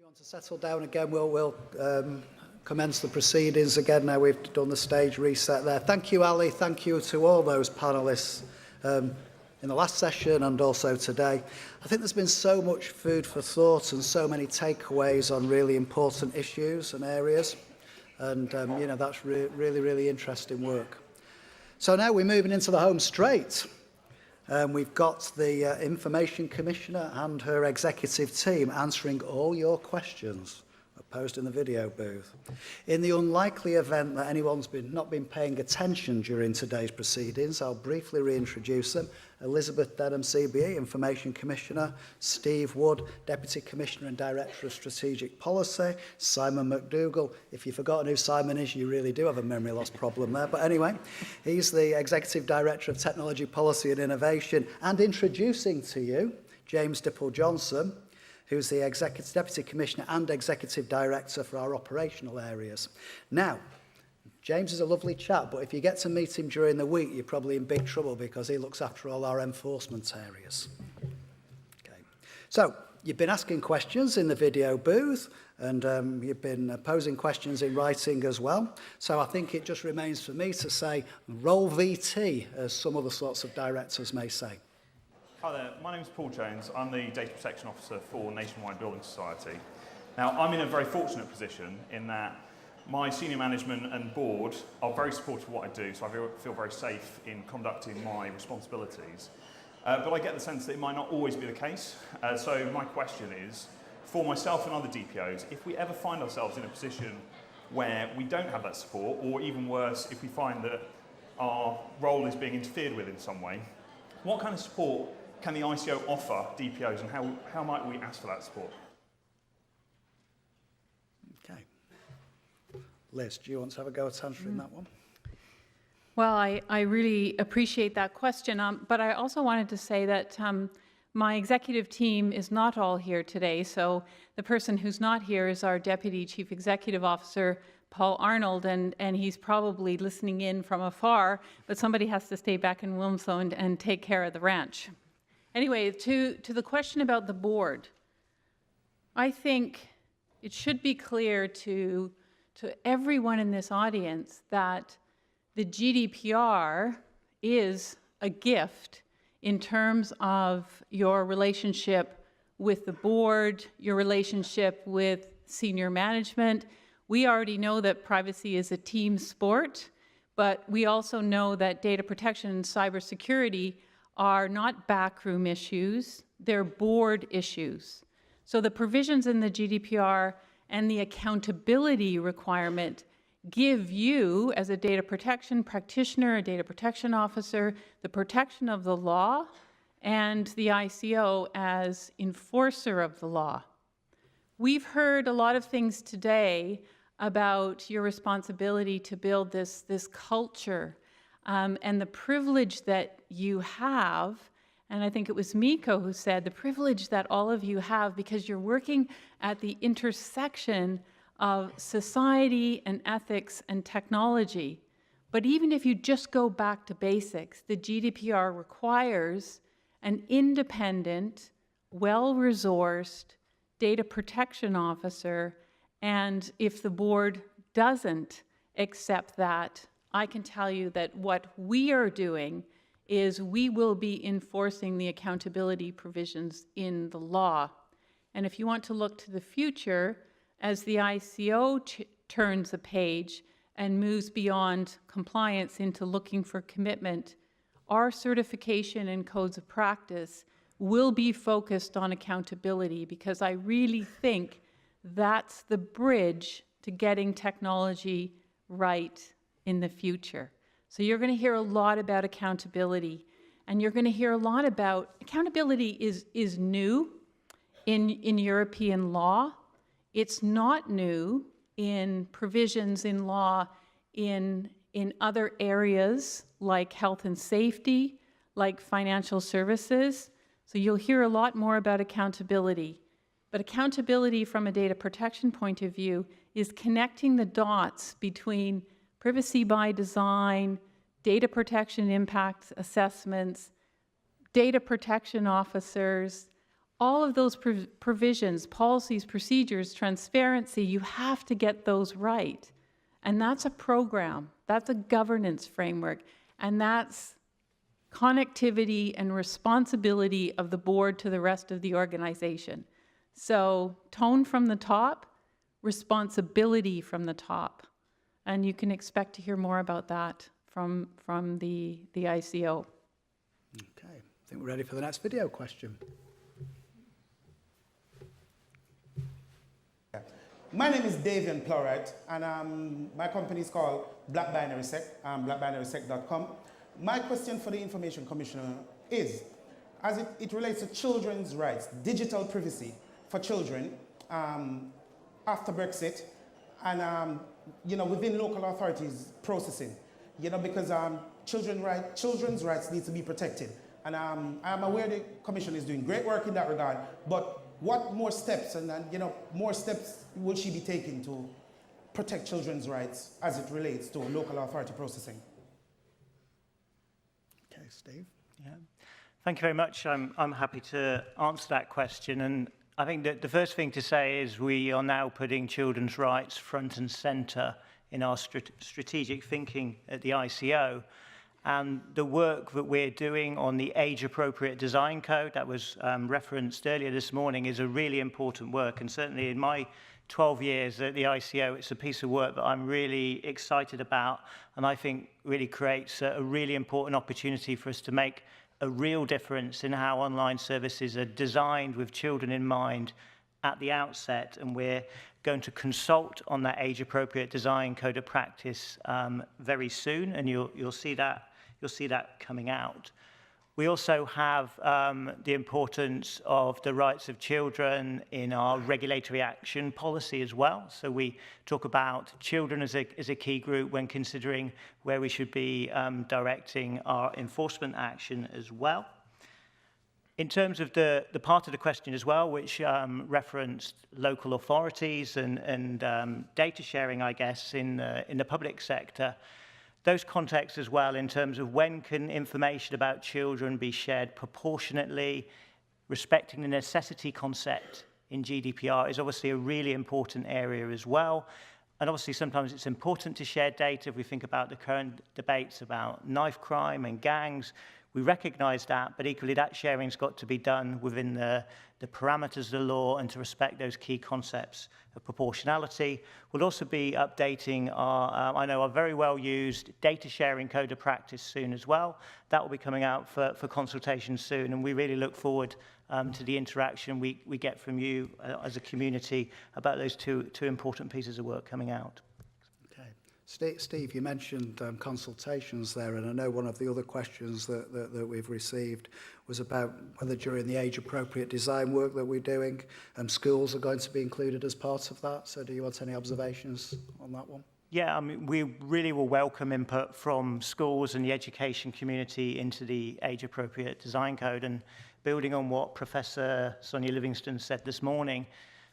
you want to settle down again, we'll commence the proceedings again now we've done the stage reset there. Thank you, Ali. Thank you to all those panellists in the last session and also today. I think there's been so much food for thought and so many takeaways on really important issues and areas. And, you know, that's really interesting work. So now we're moving into the home straight. We've got the Information Commissioner and her executive team answering all your questions posed in the video booth. In the unlikely event that anyone's not been paying attention during today's proceedings, I'll briefly reintroduce them. Elizabeth Denham, CBE, Information Commissioner. Steve Wood, Deputy Commissioner and Director of Strategic Policy. Simon McDougall. If you've forgotten who Simon is, you really do have a memory loss problem there. But anyway, he's the Executive Director of Technology Policy and Innovation. And introducing to you, James Dipple-Johnson, who's the Deputy Commissioner and Executive Director for our operational areas. Now, James is a lovely chap, but if you get to meet him during the week, you're probably in big trouble because he looks after all our enforcement areas. Okay. So, you've been asking questions in the video booth, and you've been posing questions in writing as well. So I think it just remains for me to say, roll VT, as some other sorts of directors may say. Hi there, my name is Paul Jones. I'm the Data Protection Officer for Nationwide Building Society. Now, I'm in a very fortunate position in that my senior management and board are very supportive of what I do, so I feel very safe in conducting my responsibilities. But I get the sense that it might not always be the case. So my question is, for myself and other DPOs, if we ever find ourselves in a position where we don't have that support, or even worse, if we find that our role is being interfered with in some way, what kind of support can the ICO offer DPOs, and how might we ask for that support? Okay. Liz, do you want to have a go at answering that one? Well, I really appreciate that question, but I also wanted to say that my executive team is not all here today, so the person who's not here is our Deputy Chief Executive Officer, Paul Arnold, and he's probably listening in from afar, but somebody has to stay back in Wilmslow and take care of the ranch. Anyway, to the question about the board, I think it should be clear to everyone in this audience that the GDPR is a gift in terms of your relationship with the board, your relationship with senior management. We already know that privacy is a team sport, but we also know that data protection and cybersecurity are not backroom issues, they're board issues. So the provisions in the GDPR and the accountability requirement give you, as a data protection practitioner, a data protection officer, the protection of the law, and the ICO as enforcer of the law. We've heard a lot of things today about your responsibility to build this culture and the privilege that you have, and I think it was Miko who said, the privilege that all of you have because you're working at the intersection of society and ethics and technology. But even if you just go back to basics, the GDPR requires an independent, well-resourced data protection officer, and if the board doesn't accept that, I can tell you that what we are doing is we will be enforcing the accountability provisions in the law. And if you want to look to the future, as the ICO turns a page and moves beyond compliance into looking for commitment, our certification and codes of practice will be focused on accountability, because I really think that's the bridge to getting technology right in the future. So you're going to hear a lot about accountability, and you're going to hear a lot about accountability is new in European law. It's not new in provisions in law in other areas like health and safety, like financial services. So you'll hear a lot more about accountability. But accountability from a data protection point of view is connecting the dots between privacy by design, data protection impact assessments, data protection officers, all of those provisions, policies, procedures, transparency, you have to get those right. And that's a program, that's a governance framework, and that's connectivity and responsibility of the board to the rest of the organization. So tone from the top, responsibility from the top. And you can expect to hear more about that from the ICO. Okay, I think we're ready for the next video question. My name is Davian Plowright, and my company is called Black Binary Sec, blackbinarysec.com. My question for the Information Commissioner is, as it relates to children's rights, digital privacy for children after Brexit, and within local authorities processing, because children's rights need to be protected. And I'm aware the Commission is doing great work in that regard, but what more steps more steps will she be taking to protect children's rights as it relates to local authority processing? Okay, Steve. Yeah. Thank you very much. I'm happy to answer that question. And I think that the first thing to say is we are now putting children's rights front and centre in our strategic thinking at the ICO. And the work that we're doing on the age-appropriate design code that was referenced earlier this morning is a really important work. And certainly in my 12 years at the ICO, it's a piece of work that I'm really excited about, and I think really creates a really important opportunity for us to make a real difference in how online services are designed with children in mind at the outset. And we're going to consult on that age-appropriate design code of practice very soon, and you'll see that coming out. We also have the importance of the rights of children in our regulatory action policy as well. So we talk about children as a key group when considering where we should be directing our enforcement action as well. In terms of the part of the question as well, which referenced local authorities and data sharing, I guess, in the public sector, those contexts as well in terms of when can information about children be shared proportionately, respecting the necessity concept in GDPR is obviously a really important area as well. And obviously sometimes it's important to share data. If we think about the current debates about knife crime and gangs, we recognize that, but equally that sharing's got to be done within the parameters of the law and to respect those key concepts of proportionality. We'll also be updating our very well used data sharing code of practice soon as well. That will be coming out for consultation soon, and we really look forward to the interaction we get from you as a community about those two important pieces of work coming out. Steve, you mentioned consultations there, and I know one of the other questions that we've received was about whether during the age-appropriate design work that we're doing, schools are going to be included as part of that. So do you want any observations on that one? Yeah, I mean, we really will welcome input from schools and the education community into the age-appropriate design code. And building on what Professor Sonia Livingston said this morning,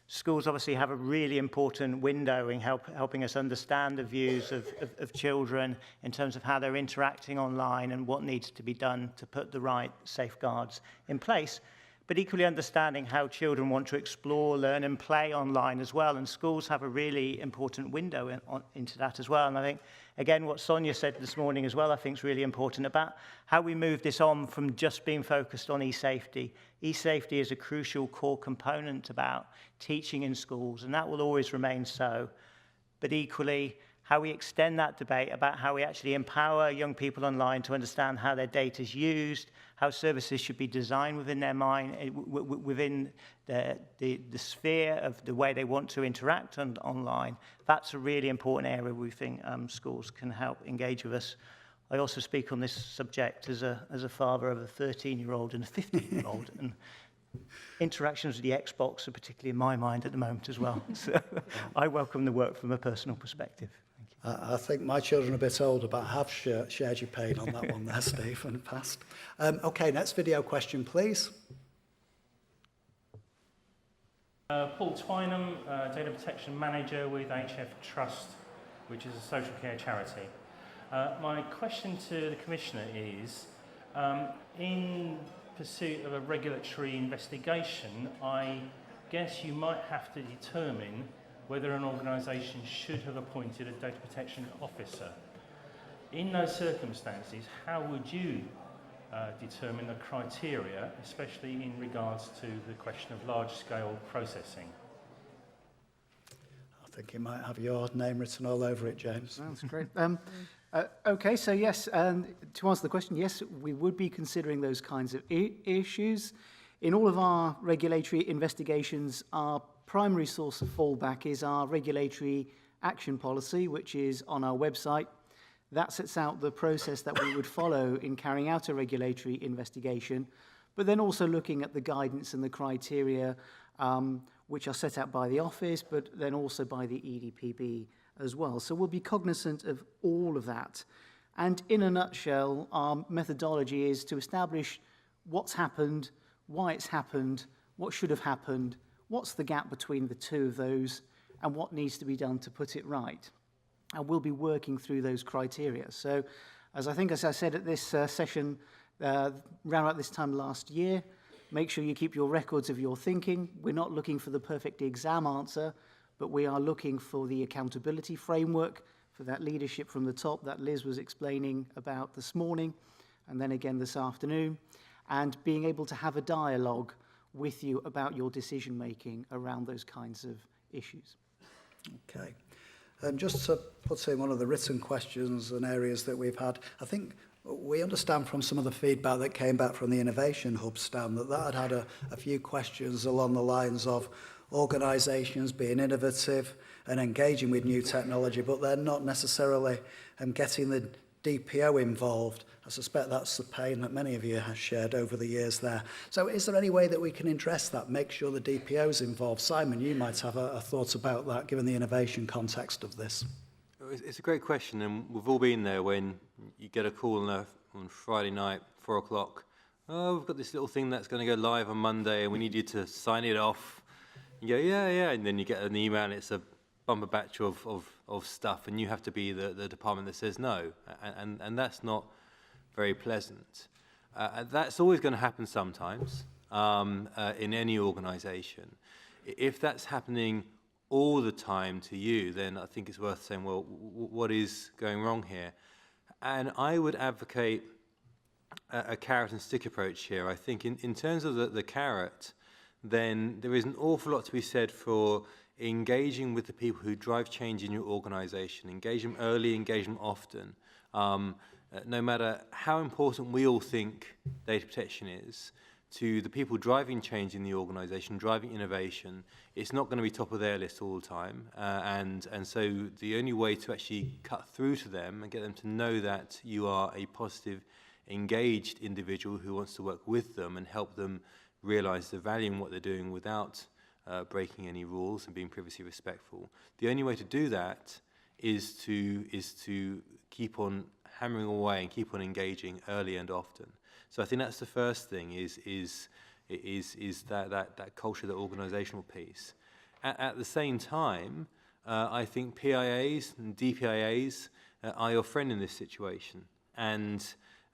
schools obviously have a really important window in helping us understand the views of children in terms of how they're interacting online and what needs to be done to put the right safeguards in place, but equally understanding how children want to explore, learn and play online as well. And schools have a really important window into that as well. And I think, again, what Sonia said this morning as well, I think is really important about how we move this on from just being focused on e-safety. E-safety is a crucial core component about teaching in schools, and that will always remain so. But equally, how we extend that debate about how we actually empower young people online to understand how their data is used, how services should be designed within their mind, within the sphere of the way they want to interact online. That's a really important area we think schools can help engage with us. I also speak on this subject as a father of a 13-year-old and a 15-year-old, and interactions with the Xbox are particularly in my mind at the moment as well. So I welcome the work from a personal perspective. Thank you. I think my children are a bit older, but I have shared your pain on that one there, Steve, in the past. Okay, next video question, please. Paul Twynham, Data Protection Manager with HF Trust, which is a social care charity. My question to the Commissioner is, in pursuit of a regulatory investigation, I guess you might have to determine whether an organisation should have appointed a data protection officer. In those circumstances, how would you determine the criteria, especially in regards to the question of large-scale processing? I think you might have your name written all over it, James. That's great. Okay, so yes, to answer the question, yes, we would be considering those kinds of issues. In all of our regulatory investigations, our primary source of fallback is our regulatory action policy, which is on our website. That sets out the process that we would follow in carrying out a regulatory investigation, but then also looking at the guidance and the criteria which are set out by the office, but then also by the EDPB as well. So we'll be cognizant of all of that. And in a nutshell, our methodology is to establish what's happened, why it's happened, what should have happened, what's the gap between the two of those, and what needs to be done to put it right. And we'll be working through those criteria. So, as I said at this session, around about this time last year, make sure you keep your records of your thinking. We're not looking for the perfect exam answer, but we are looking for the accountability framework, for that leadership from the top that Liz was explaining about this morning, and then again this afternoon, and being able to have a dialogue with you about your decision making around those kinds of issues. Okay. And just to put in one of the written questions and areas that we've had, I think we understand from some of the feedback that came back from the Innovation Hub stand that had a few questions along the lines of organisations being innovative and engaging with new technology, but they're not necessarily getting the DPO involved. I suspect that's the pain that many of you have shared over the years there. So is there any way that we can address that, make sure the DPO's involved? Simon, you might have a thought about that, given the innovation context of this. It's a great question, and we've all been there when you get a call on Friday night, 4 o'clock. Oh, we've got this little thing that's going to go live on Monday, and we need you to sign it off. You go, yeah, and then you get an email, and it's a bumper batch of stuff, and you have to be the department that says no, and that's not very pleasant. That's always going to happen sometimes in any organisation. If that's happening all the time to you, then I think it's worth saying, well, what is going wrong here? And I would advocate a carrot and stick approach here. I think in terms of the carrot, then there is an awful lot to be said for engaging with the people who drive change in your organisation. Engage them early, engage them often. No matter how important we all think data protection is, to the people driving change in the organisation, driving innovation, it's not going to be top of their list all the time. And so the only way to actually cut through to them and get them to know that you are a positive, engaged individual who wants to work with them and help them realise the value in what they're doing without breaking any rules and being privacy respectful. The only way to do that is to keep on hammering away and keep on engaging early and often. So I think that's the first thing is that culture, that organisational piece. At the same time, I think PIAs and DPIAs are your friend in this situation, and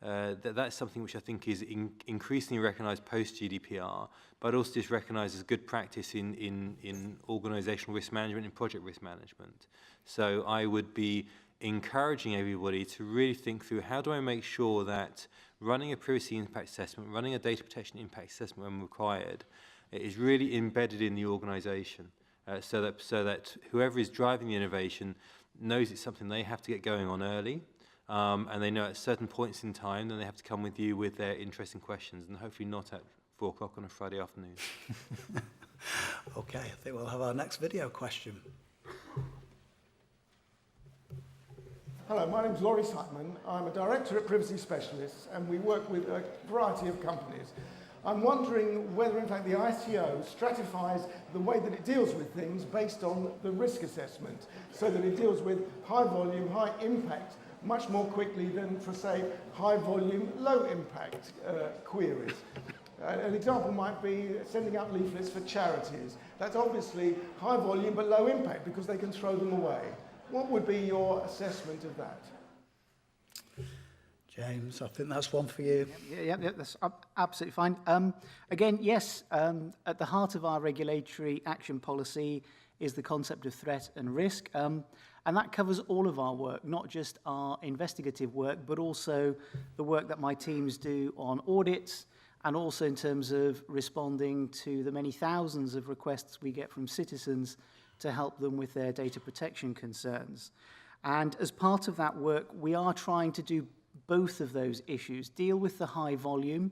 that's something which I think is increasingly recognised post-GDPR, but also just recognised as good practice in organisational risk management and project risk management. So I would be encouraging everybody to really think through, how do I make sure that running a privacy impact assessment, running a data protection impact assessment when required, is really embedded in the organisation, so that whoever is driving the innovation knows it's something they have to get going on early, and they know at certain points in time then they have to come with you with their interesting questions, and hopefully not at 4 o'clock on a Friday afternoon. Okay, I think we'll have our next video question. Hello, my name is Laurie Sutman. I'm a director at Privacy Specialists, and we work with a variety of companies. I'm wondering whether, in fact, the ICO stratifies the way that it deals with things based on the risk assessment, so that it deals with high volume, high impact much more quickly than, for say, high volume, low impact queries. An example might be sending out leaflets for charities. That's obviously high volume but low impact because they can throw them away. What would be your assessment of that? James, I think that's one for you. Yeah, that's absolutely fine. Again, yes, at the heart of our regulatory action policy is the concept of threat and risk, and that covers all of our work, not just our investigative work, but also the work that my teams do on audits, and also in terms of responding to the many thousands of requests we get from citizens to help them with their data protection concerns. And as part of that work, we are trying to do both of those issues, deal with the high volume,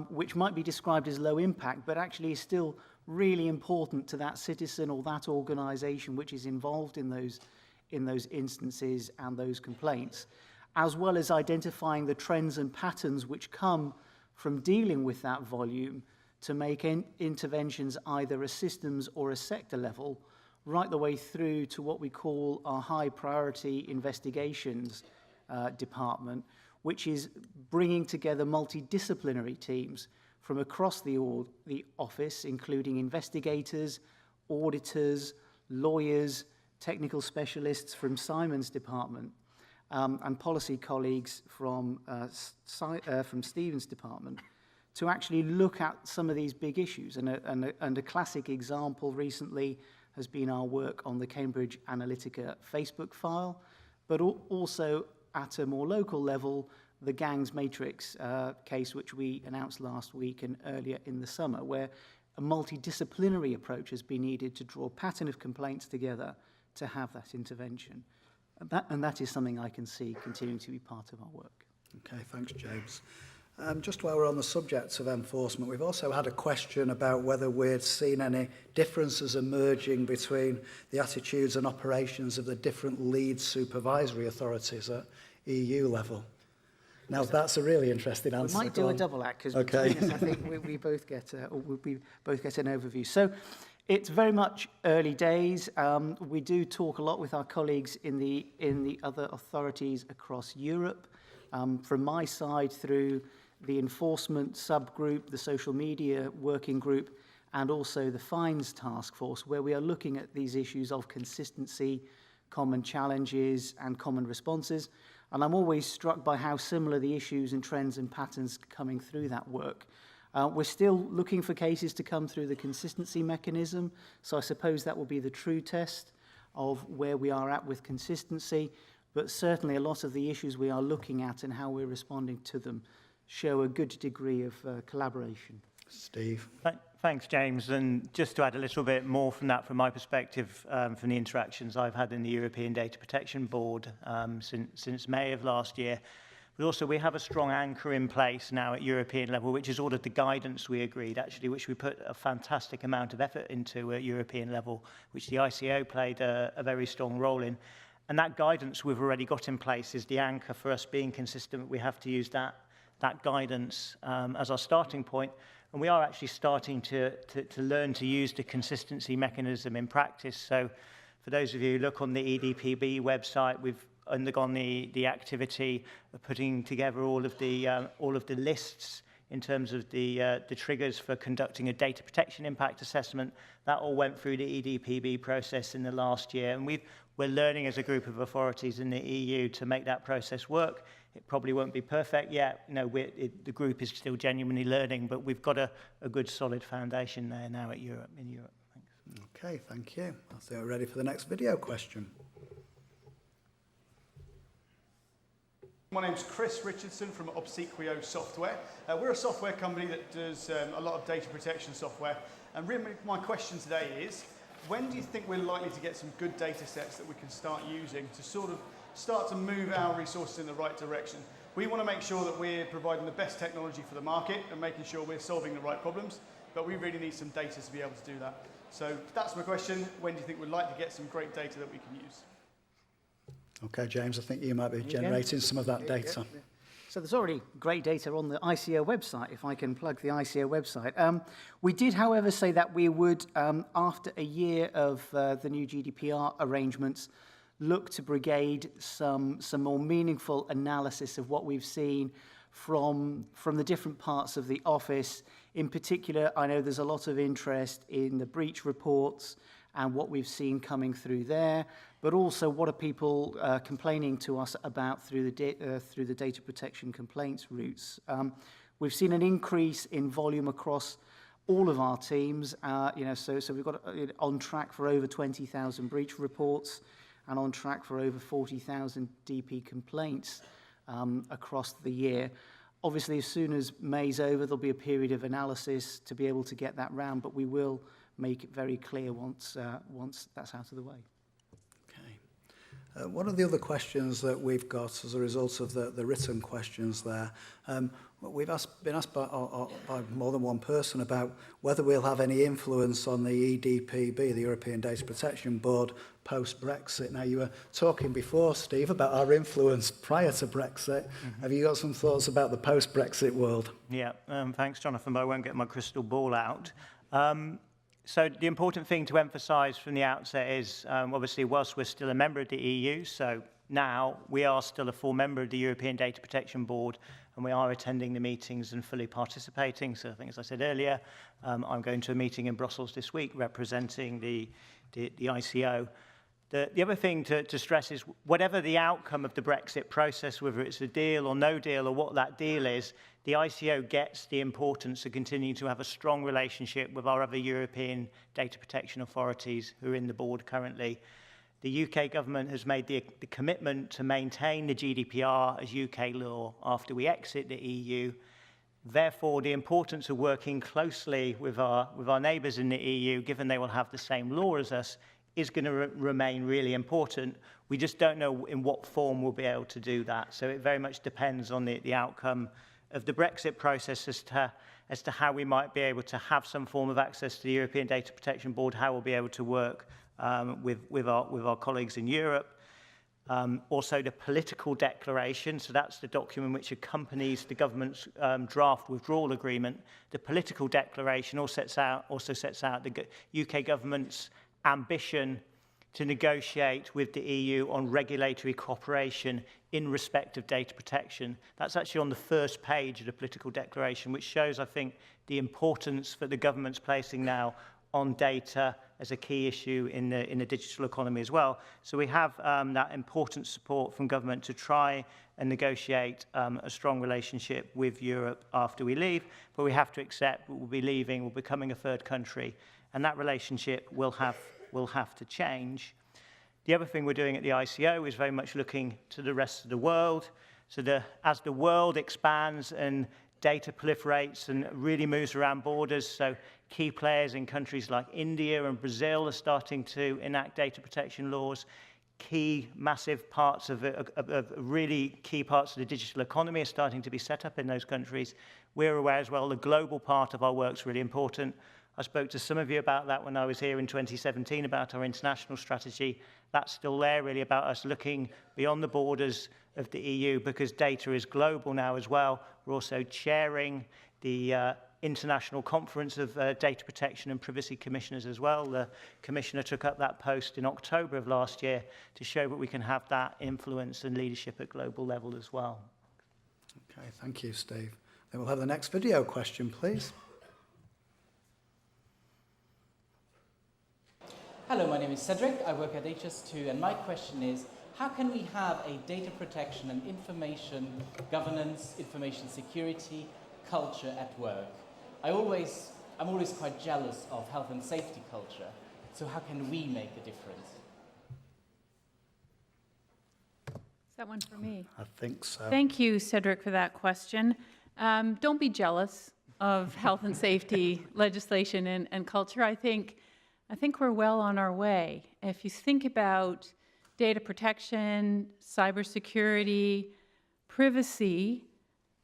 which might be described as low impact, but actually is still really important to that citizen or that organization which is involved in those instances and those complaints, as well as identifying the trends and patterns which come from dealing with that volume to make interventions either a systems or a sector level, right the way through to what we call our high priority investigations department, which is bringing together multidisciplinary teams from across the office, including investigators, auditors, lawyers, technical specialists from Simon's department, and policy colleagues from Stephen's department, to actually look at some of these big issues. And a classic example recently has been our work on the Cambridge Analytica Facebook file, but also at a more local level, the Gangs Matrix case, which we announced last week and earlier in the summer, where a multidisciplinary approach has been needed to draw a pattern of complaints together to have that intervention. And that is something I can see continuing to be part of our work. Okay, thanks, James. Just while we're on the subject of enforcement, we've also had a question about whether we'd seen any differences emerging between the attitudes and operations of the different lead supervisory authorities at EU level. Now, that's a really interesting answer. We might do a double act, because okay. between us, I think we both get an overview. So it's very much early days. We do talk a lot with our colleagues in the other authorities across Europe. From my side, through the enforcement subgroup, the social media working group, and also the fines task force, where we are looking at these issues of consistency, common challenges, and common responses. And I'm always struck by how similar the issues and trends and patterns coming through that work. We're still looking for cases to come through the consistency mechanism, so I suppose that will be the true test of where we are at with consistency, but certainly a lot of the issues we are looking at and how we're responding to them show a good degree of collaboration. Steve. Thanks, James. And just to add a little bit more from that, from my perspective, from the interactions I've had in the European Data Protection Board since May of last year, but also we have a strong anchor in place now at European level, which is all of the guidance we agreed, actually, which we put a fantastic amount of effort into at European level, which the ICO played a very strong role in. And that guidance we've already got in place is the anchor for us being consistent. We have to use that guidance as our starting point. And we are actually starting to learn to use the consistency mechanism in practice. So for those of you who look on the EDPB website, we've undergone the activity of putting together all of the lists in terms of the triggers for conducting a data protection impact assessment. That all went through the EDPB process in the last year. And we're learning as a group of authorities in the EU to make that process work. It probably won't be perfect yet. No, the group is still genuinely learning, but we've got a good solid foundation there now in Europe. Thanks. Okay, thank you. I think we're ready for the next video question. My name's Chris Richardson from Obsequio Software. We're a software company that does a lot of data protection software. And really my question today is, when do you think we're likely to get some good data sets that we can start using to sort of start to move our resources in the right direction? We want to make sure that we're providing the best technology for the market and making sure we're solving the right problems, but we really need some data to be able to do that. So that's my question. When do you think we'd like to get some great data that we can use? Okay, James, I think you might be generating some of that data. So there's already great data on the ICO website, if I can plug the ICO website. We did, however, say that we would, after a year of the new GDPR arrangements, look to brigade some more meaningful analysis of what we've seen from the different parts of the office. In particular, I know there's a lot of interest in the breach reports and what we've seen coming through there, but also what are people complaining to us about through the data protection complaints routes. We've seen an increase in volume across all of our teams, so we've got on track for over 20,000 breach reports and on track for over 40,000 DP complaints across the year. Obviously, as soon as May's over, there'll be a period of analysis to be able to get that round, but we will make it very clear once that's out of the way. Okay. One of the other questions that we've got as a result of the written questions there, we've been asked by more than one person about whether we'll have any influence on the EDPB, the European Data Protection Board, post-Brexit. Now, you were talking before, Steve, about our influence prior to Brexit. Mm-hmm. Have you got some thoughts about the post-Brexit world? Yeah, thanks, Jonathan, but I won't get my crystal ball out. So the important thing to emphasise from the outset is, obviously, whilst we're still a member of the EU, so now we are still a full member of the European Data Protection Board, and we are attending the meetings and fully participating. So I think, as I said earlier, I'm going to a meeting in Brussels this week representing the ICO. The other thing to stress is whatever the outcome of the Brexit process, whether it's a deal or no deal or what that deal is, the ICO gets the importance of continuing to have a strong relationship with our other European data protection authorities who are in the board currently. The UK government has made the commitment to maintain the GDPR as UK law after we exit the EU. Therefore, the importance of working closely with our neighbours in the EU, given they will have the same law as us, is going to remain really important. We just don't know in what form we'll be able to do that. So it very much depends on the outcome of the Brexit process as to how we might be able to have some form of access to the European Data Protection Board, how we'll be able to work with our colleagues in Europe. Also the political declaration, so that's the document which accompanies the government's draft withdrawal agreement. The political declaration also sets out the UK government's ambition to negotiate with the EU on regulatory cooperation in respect of data protection. That's actually on the first page of the political declaration, which shows, I think, the importance that the government's placing now on data as a key issue in the digital economy as well. So we have that important support from government to try and negotiate a strong relationship with Europe after we leave, but we have to accept we'll be leaving, we're becoming a third country, and that relationship will have to change. The other thing we're doing at the ICO is very much looking to the rest of the world. So as the world expands and data proliferates and really moves around borders, so key players in countries like India and Brazil are starting to enact data protection laws. Massive parts of really key parts of the digital economy are starting to be set up in those countries. We're aware as well the global part of our work is really important. I spoke to some of you about that when I was here in 2017 about our international strategy. That's still there, really, about us looking beyond the borders of the EU because data is global now as well. We're also chairing the International Conference of Data Protection and Privacy Commissioners as well. The Commissioner took up that post in October of last year to show that we can have that influence and leadership at global level as well. Okay, thank you, Steve. Then we'll have the next video question, please. Hello, my name is Cedric. I work at HS2, and my question is, how can we have a data protection and information governance, information security culture at work? I'm always quite jealous of health and safety culture. So how can we make a difference? Is that one for me? I think so. Thank you, Cedric, for that question. Don't be jealous of health and safety legislation and culture. I think we're well on our way. If you think about data protection, cybersecurity, privacy,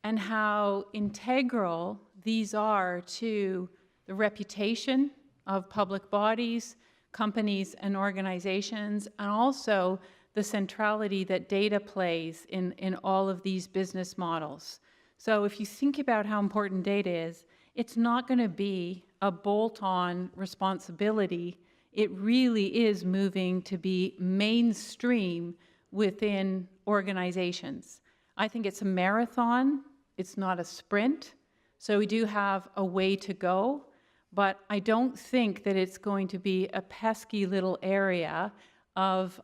and how integral these are to the reputation of public bodies, companies, and organizations, and also the centrality that data plays in all of these business models. So if you think about how important data is, it's not going to be a bolt-on responsibility. It really is moving to be mainstream within organizations. I think it's a marathon. It's not a sprint. So we do have a way to go. but I don't think that it's going to be a pesky little area of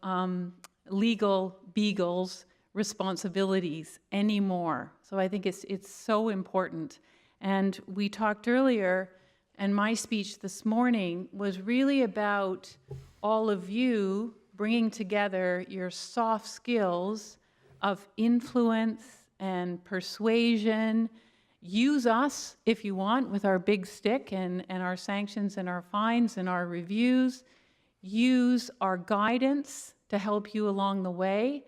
legal beagles responsibilities anymore. So I think it's so important. And we talked earlier, and my speech this morning was really about all of you bringing together your soft skills of influence and persuasion. Use us if you want with our big stick and our sanctions and our fines and our reviews. Use our guidance to help you along the way.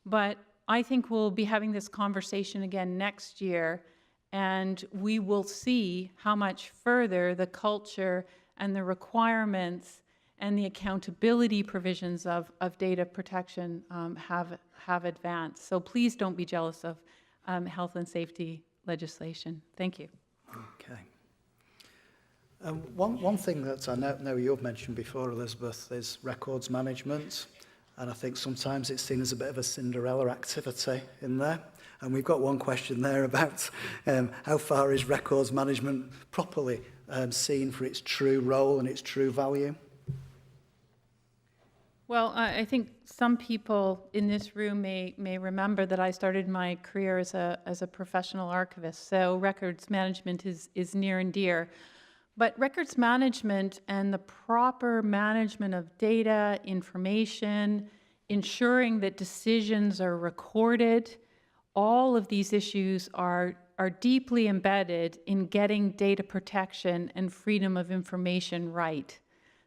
But I think we'll be having this conversation again next year, and we will see how much further the culture and the requirements and the accountability provisions of data protection have advanced. So please don't be jealous of health and safety legislation. Thank you. Okay. One thing that I know you've mentioned before, Elizabeth, is records management. And I think sometimes it's seen as a bit of a Cinderella activity in there. And we've got one question there about how far is records management properly seen for its true role and its true value? Well, I think some people in this room may remember that I started my career as a professional archivist. So records management is near and dear. But records management and the proper management of data, information, ensuring that decisions are recorded, all of these issues are deeply embedded in getting data protection and freedom of information right.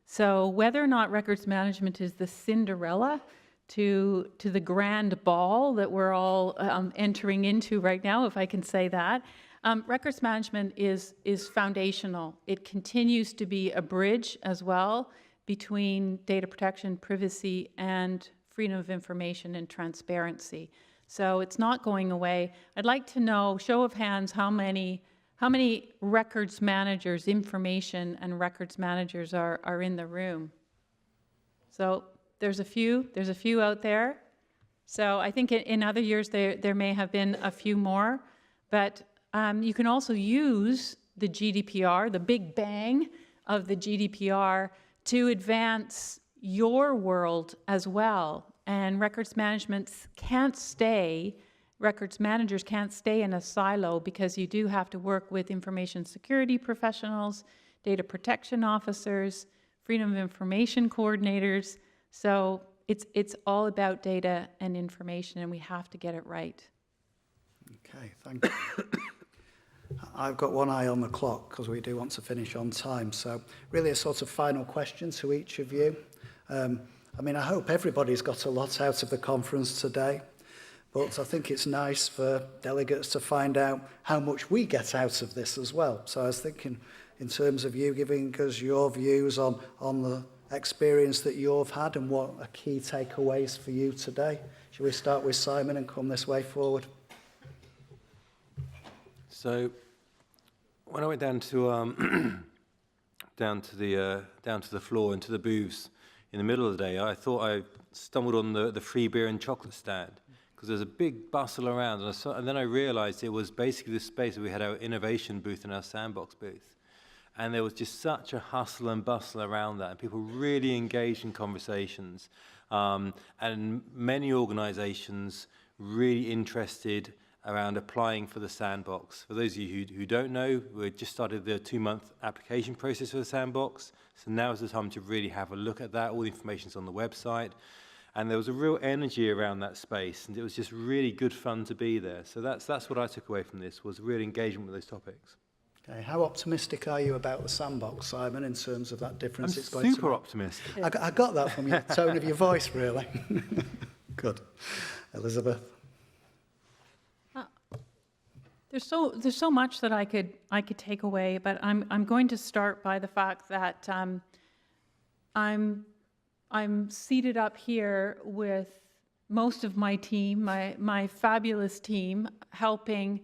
So whether or not records management is the Cinderella to the grand ball that we're all entering into right now, if I can say that, records management is foundational. It continues to be a bridge as well between data protection, privacy, and freedom of information and transparency. So it's not going away. I'd like to know, show of hands, how many records managers, information and records managers are in the room. So there's a few out there. So I think in other years there may have been a few more, but you can also use the GDPR, the big bang of the GDPR, to advance your world as well. And records managers can't stay in a silo, because you do have to work with information security professionals, data protection officers, freedom of information coordinators. So it's all about data and information, and we have to get it right. Okay, thank you. I've got one eye on the clock because we do want to finish on time. So really a sort of final question to each of you. I hope everybody's got a lot out of the conference today, but I think it's nice for delegates to find out how much we get out of this as well. So I was thinking in terms of you giving us your views on the experience that you've had and what are key takeaways for you today. Shall we start with Simon and come this way forward? So when I went down to down to the floor into the booths in the middle of the day, I thought I stumbled on the free beer and chocolate stand, because there's a big bustle around, and then I realized it was basically the space where we had our innovation booth and our sandbox booth. And there was just such a hustle and bustle around that, and people really engaged in conversations. And many organizations really interested around applying for the sandbox. For those of you who don't know, we just started the 2-month application process for the sandbox. So now is the time to really have a look at that. All the information's on the website. And there was a real energy around that space, and it was just really good fun to be there. So that's what I took away from this, was real engagement with those topics. Okay, how optimistic are you about the sandbox, Simon, in terms of that difference it's going to make? Super optimistic. I got that from your tone of your voice, really. Good. Elizabeth? There's so much that I could take away, but I'm going to start by the fact that I'm seated up here with most of my team, my fabulous team, helping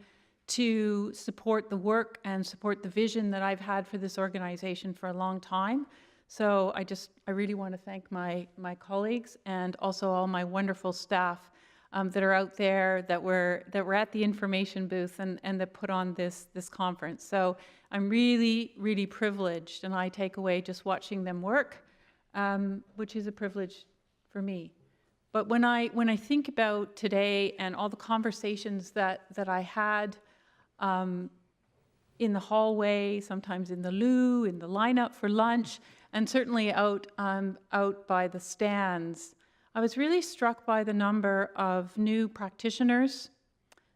to support the work and support the vision that I've had for this organization for a long time. So I really want to thank my colleagues and also all my wonderful staff. that are out there that were at the information booth and that put on this conference. So I'm really, really privileged, and I take away just watching them work, which is a privilege for me. But when I think about today and all the conversations that I had in the hallway, sometimes in the loo, in the lineup for lunch, and certainly out by the stands, I was really struck by the number of new practitioners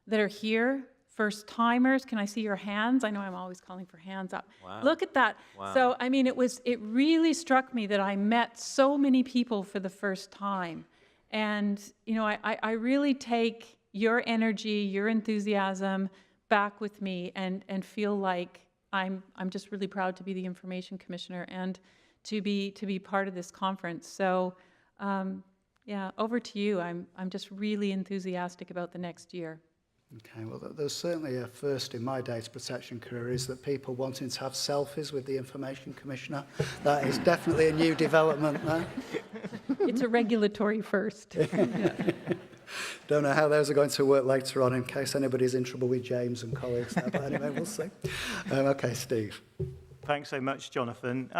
that are here, first timers. Can I see your hands? I know I'm always calling for hands up. Wow. Look at that. Wow. So, I mean, it really struck me that I met so many people for the first time. And, you know, I really take your energy, your enthusiasm back with me and feel like I'm just really proud to be the Information Commissioner and to be part of this conference. So, yeah, over to you. I'm just really enthusiastic about the next year. Okay, well, there's certainly a first in my data protection career is that people wanting to have selfies with the Information Commissioner. That is definitely a new development there. It's a regulatory first. Yeah. Don't know how those are going to work later on in case anybody's in trouble with James and colleagues there, but anyway, we'll see. Okay, Steve. Thanks so much, Jonathan.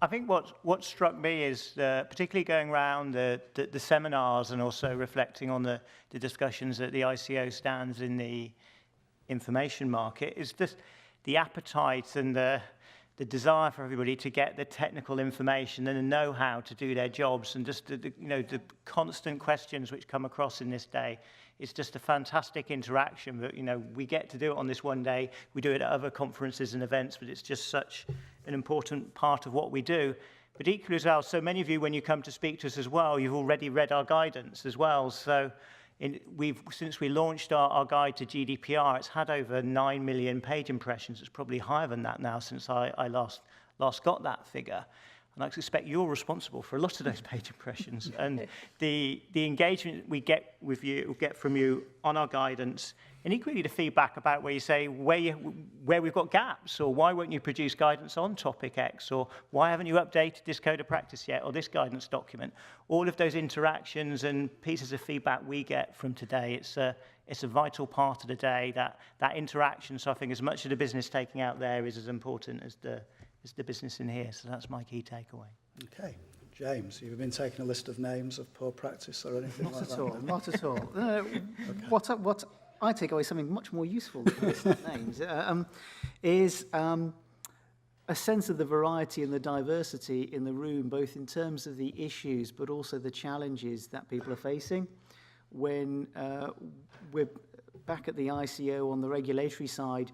I think what struck me is, particularly going around the seminars and also reflecting on the discussions at the ICO stands in the information market, is just the appetite and the desire for everybody to get the technical information and the know-how to do their jobs, and just the constant questions which come across in this day. It's just a fantastic interaction that, we get to do it on this one day. We do it at other conferences and events, but it's just such an important part of what we do. But equally as well, so many of you, when you come to speak to us as well, you've already read our guidance as well. So since we launched our guide to GDPR, it's had over 9 million page impressions. It's probably higher than that now since I last got that figure. And I suspect you're responsible for a lot of those page impressions. And the engagement we get from you on our guidance, and equally the feedback about where you say where we've got gaps, or why won't you produce guidance on topic X, or why haven't you updated this code of practice yet, or this guidance document. All of those interactions and pieces of feedback we get from today, it's a vital part of the day, that interaction. So I think as much of the business taking out there is as important as the business in here. So that's my key takeaway. Okay. James, you've been taking a list of names of poor practice or anything like that? Not at all. Okay. What I take away, something much more useful than a list of names, is a sense of the variety and the diversity in the room, both in terms of the issues but also the challenges that people are facing. When we're back at the ICO on the regulatory side,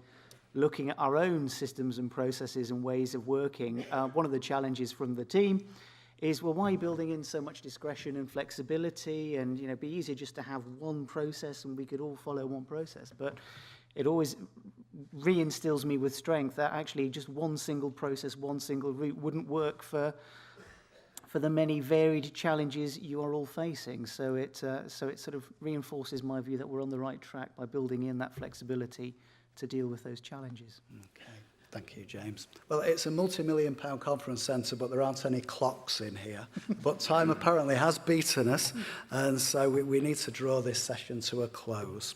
looking at our own systems and processes and ways of working, one of the challenges from the team is, well, why are you building in so much discretion and flexibility? And, it'd be easier just to have one process and we could all follow one process. But it always reinstills me with strength that actually just one single process, one single route wouldn't work for the many varied challenges you are all facing. So it sort of reinforces my view that we're on the right track by building in that flexibility to deal with those challenges. Okay, thank you, James. Well, it's a multi-million-pound conference centre, but there aren't any clocks in here. But time apparently has beaten us, and so we need to draw this session to a close.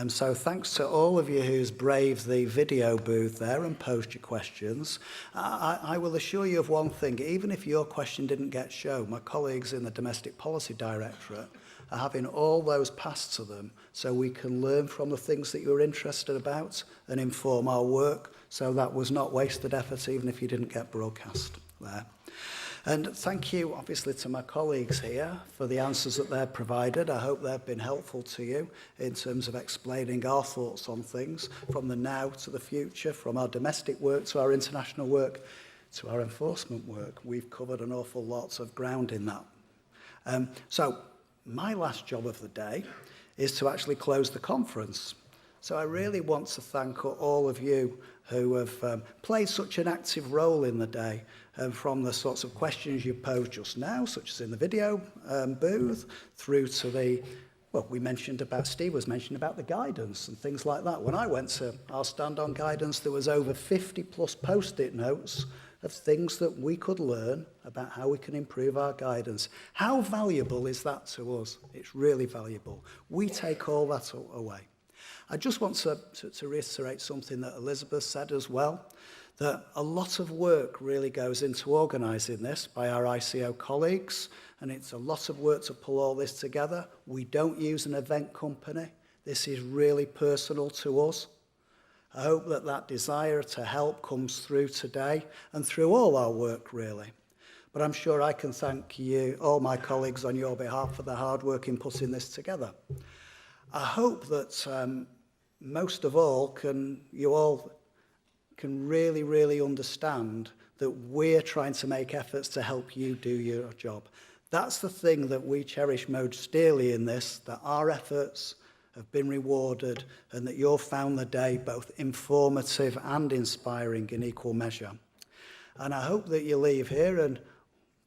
So thanks to all of you who's braved the video booth there and posed your questions. I will assure you of one thing: even if your question didn't get shown, my colleagues in the Domestic Policy Directorate are having all those passed to them so we can learn from the things that you're interested about and inform our work. So that was not wasted effort, even if you didn't get broadcast there. And thank you, obviously, to my colleagues here for the answers that they've provided. I hope they've been helpful to you in terms of explaining our thoughts on things, from the now to the future, from our domestic work to our international work to our enforcement work. We've covered an awful lot of ground in that. So my last job of the day is to actually close the conference. So I really want to thank all of you who have played such an active role in the day, from the sorts of questions you posed just now, such as in the video booth, through to Steve was mentioning about the guidance and things like that. When I went to our stand on guidance, there was over 50 plus post-it notes of things that we could learn about how we can improve our guidance. How valuable is that to us? It's really valuable. We take all that away. I just want to reiterate something that Elizabeth said as well, that a lot of work really goes into organising this by our ICO colleagues, and it's a lot of work to pull all this together. We don't use an event company. This is really personal to us. I hope that that desire to help comes through today and through all our work, really. But I'm sure I can thank you, all my colleagues on your behalf, for the hard work in putting this together. I hope that most of all, you all can really understand that we're trying to make efforts to help you do your job. That's the thing that we cherish most dearly in this, that our efforts have been rewarded and that you've found the day both informative and inspiring in equal measure. And I hope that you leave here and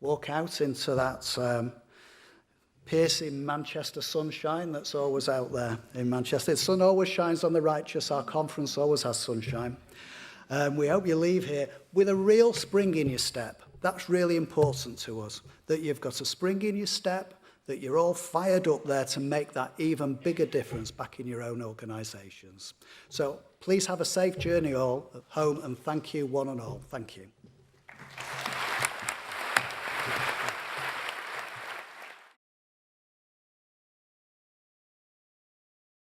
walk out into that piercing Manchester sunshine that's always out there in Manchester. The sun always shines on the righteous. Our conference always has sunshine. We hope you leave here with a real spring in your step. That's really important to us, that you've got a spring in your step, that you're all fired up there to make that even bigger difference back in your own organisations. So please have a safe journey all home, and thank you one and all. Thank you.